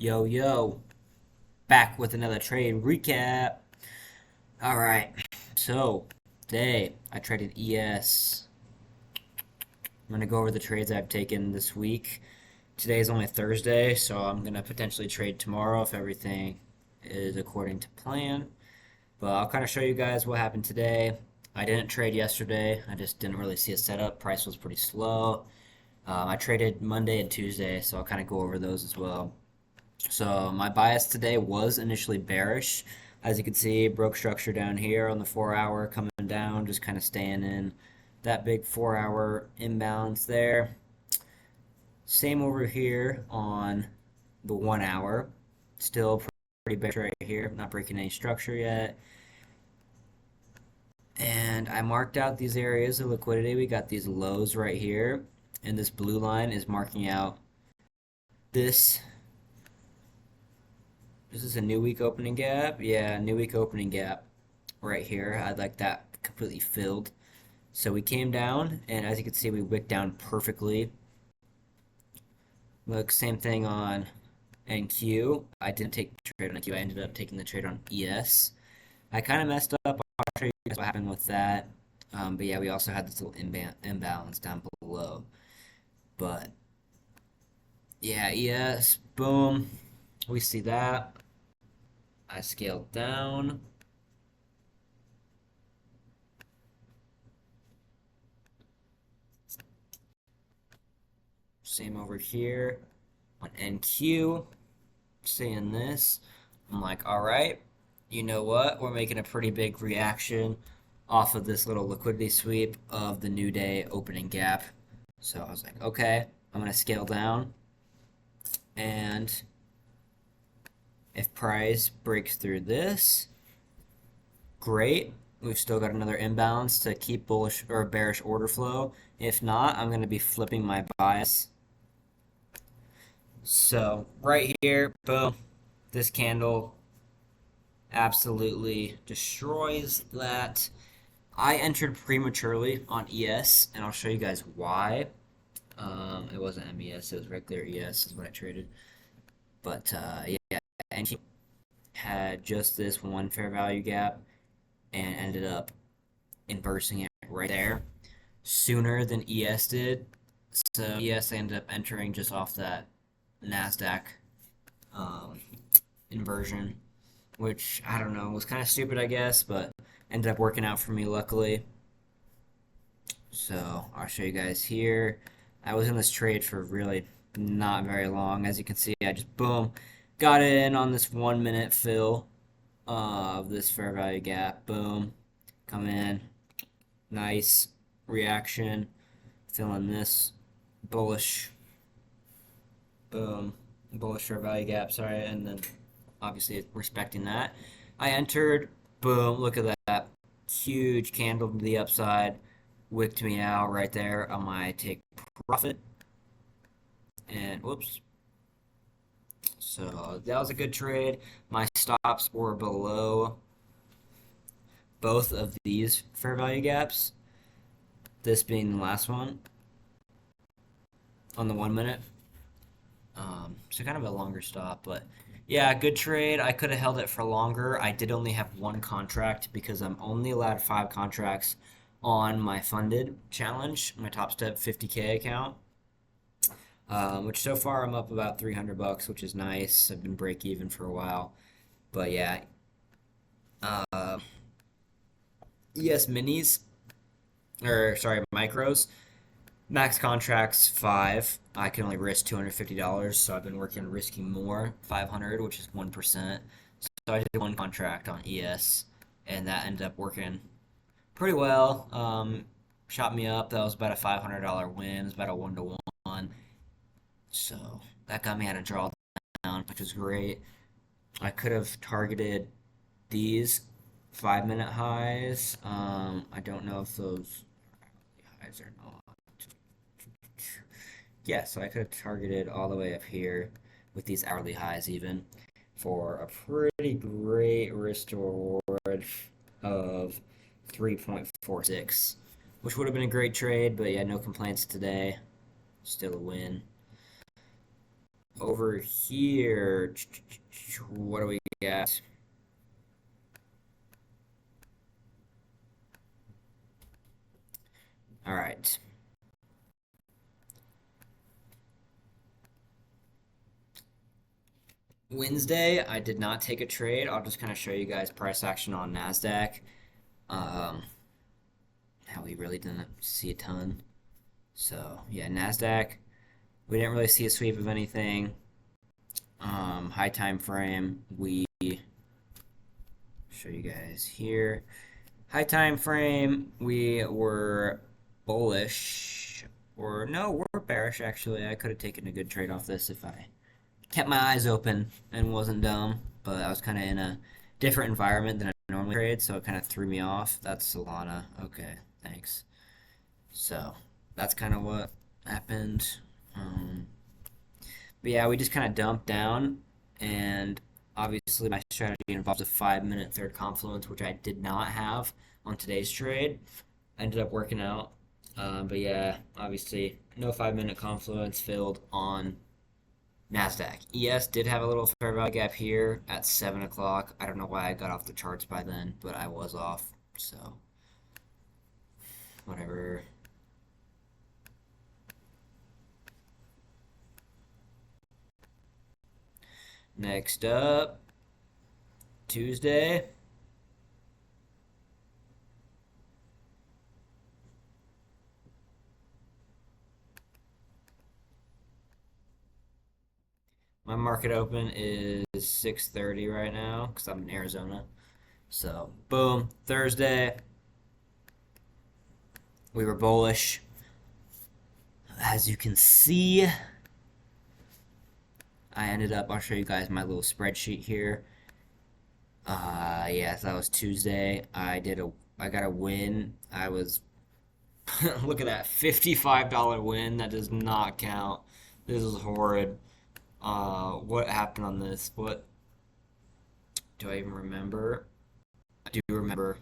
Yo, yo, back with another trade recap. All right, so today I traded ES. I'm gonna go over the trades I've taken this week. Today is only Thursday, so I'm gonna potentially trade tomorrow if everything is according to plan. But I'll kind of show you guys what happened today. I didn't trade yesterday. I just didn't really see a setup. Price was pretty slow. I traded Monday and Tuesday, so I'll kind of go over those as well. So my bias today was initially bearish. As you can see, broke structure down here on the 4 hour coming down, just kind of staying in that big 4 hour imbalance there. Same over here on the 1 hour. Still pretty bearish right here, not breaking any structure yet. And I marked out these areas of liquidity. We got these lows right here, and this blue line is marking out this. This is a new week opening gap. Yeah, new week opening gap right here. I'd like that completely filled. So we came down, and as you can see, we wicked down perfectly. Look, same thing on NQ. I didn't take the trade on NQ. I ended up taking the trade on ES. I kind of messed up. I'll show you guys what happened with that. But yeah, we also had this little imbalance down below. But yeah, ES, boom. We see that. I scaled down. Same over here on NQ. Seeing this, I'm like, all right, you know what? We're making a pretty big reaction off of this little liquidity sweep of the new day opening gap. So I was like, okay, I'm gonna scale down, and if price breaks through this, great. We've still got another imbalance to keep bullish or bearish order flow. If not, I'm gonna be flipping my bias. So right here, boom, this candle absolutely destroys that. I entered prematurely on ES, and I'll show you guys why. It wasn't MES, it was regular ES is what I traded. But yeah, and he had just this one fair value gap and ended up inversing it right there sooner than ES did. So ES ended up entering just off that NASDAQ um, inversion, which I don't know was kind of stupid, I guess, but ended up working out for me luckily. So I'll show you guys here. I was in this trade for really not very long. As you can see, I just boom got in on this 1 minute fill of this fair value gap. Boom, come in, nice reaction, filling this bullish, boom, bullish fair value gap. Sorry, and then obviously respecting that. I entered, boom, look at that. Huge candle to the upside. Wicked me out right there on my take profit. And whoops. So that was a good trade. My stops were below both of these fair value gaps. This being the last one on the 1 minute. So kind of a longer stop, but yeah, good trade. I could have held it for longer. I did only have one contract because I'm only allowed 5 contracts on my funded challenge, my Top Step 50K account. Which so far I'm up about 300 bucks, which is nice. I've been break even for a while, but yeah. Uh, ES minis or sorry micros. Max contracts 5. I can only risk $250, so I've been risking more, 500, which is 1%. So I did one contract on ES, and that ended up working pretty well. Shot me up. That was about a $500 win. It was about a 1-to-1. So that got me at a drawdown, which was great. I could have targeted these 5 minute highs. I don't know if those highs or not. Yeah, so I could have targeted all the way up here with these hourly highs even for a pretty great risk to reward of 3.46, which would have been a great trade, but yeah, no complaints today. Still a win. over here, what do we got? All right. Wednesday, I did not take a trade. I'll just kind of show you guys price action on NASDAQ. Um, how we really didn't see a ton. So, yeah, NASDAQ, we didn't really see a sweep of anything. High time frame, we show you guys here. High time frame, we were bullish. Or no, we're bearish actually. I could have taken a good trade off this if I kept my eyes open and wasn't dumb, but I was kind of in a different environment than I normally trade, so it kind of threw me off. That's Solana. Okay, thanks. So that's kind of what happened. Um, but yeah, we just kind of dumped down, and obviously my strategy involves a 5 minute third confluence, which I did not have on today's trade. I ended up working out. But yeah, obviously no 5 minute confluence filled on NASDAQ. ES did have a little fair value gap here at 7 o'clock. I don't know why I got off the charts by then, but I was off. So, whatever. Next up, Tuesday. My market open is 6:30 right now because I'm in Arizona. So, boom. Thursday, we were bullish. As you can see, I ended up, I'll show you guys my little spreadsheet here. Yeah, that was Tuesday. I got a win. I was, look at that, $55 win. That does not count. This is horrid. What happened on this? What do I even remember? I do remember.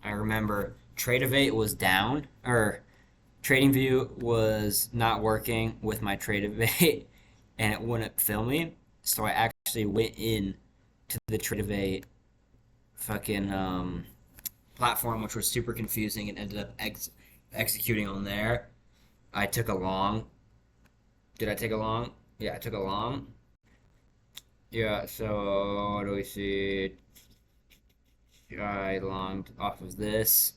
I remember Tradeovate was down, or TradingView was not working with my Tradeovate, and it wouldn't fill me. So I actually went in to the Tradeovate fucking platform, which was super confusing, and ended up executing on there. I took a long. Did I take a long? Yeah, I took a long. Yeah, so what do we see? I longed off of this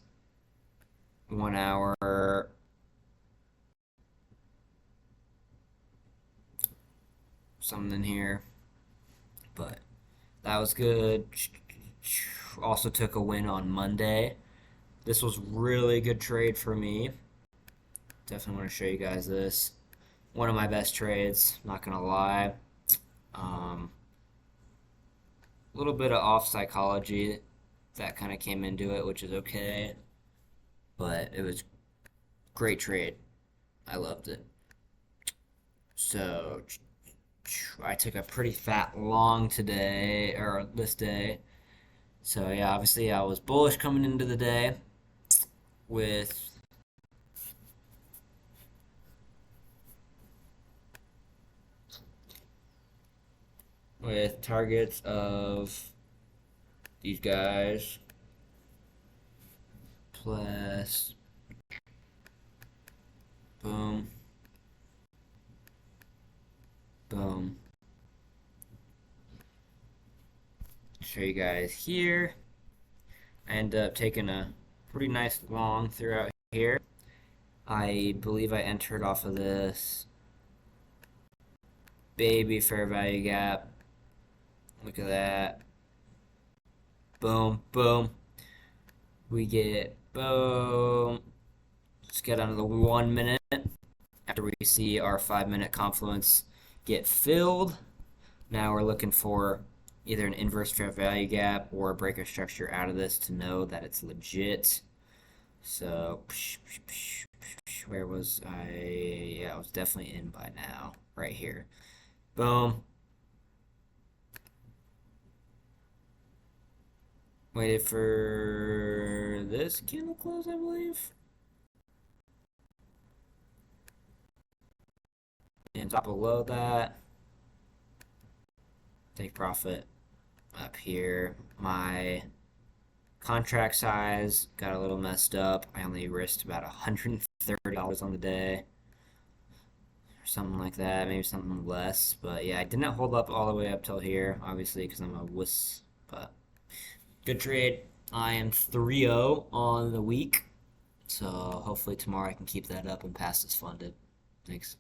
1 hour. Something here, but that was good. Also took a win on Monday. This was really good trade for me. Definitely want to show you guys this. One of my best trades, not gonna lie. Um, a little bit of off psychology that kind of came into it, which is okay, but it was great trade. I loved it. So I took a pretty fat long today or this day. So yeah, obviously I was bullish coming into the day with targets of these guys plus boom, boom. Show you guys here. I end up taking a pretty nice long throughout here. I believe I entered off of this baby fair value gap. Look at that. Boom, boom. We get boom. Let's get onto the 1 minute after we see our 5 minute confluence get filled. Now we're looking for either an inverse fair value gap or a breaker structure out of this to know that it's legit. So, where was I? Yeah, I was definitely in by now, right here. Boom. Waited for this candle close, I believe. And top below that, take profit up here. My contract size got a little messed up. I only risked about $130 on the day, or something like that, maybe something less. But yeah, I didn't hold up all the way up till here, obviously, because I'm a wuss. But good trade. I am 3-0 on the week, so hopefully tomorrow I can keep that up and pass this funded. Thanks.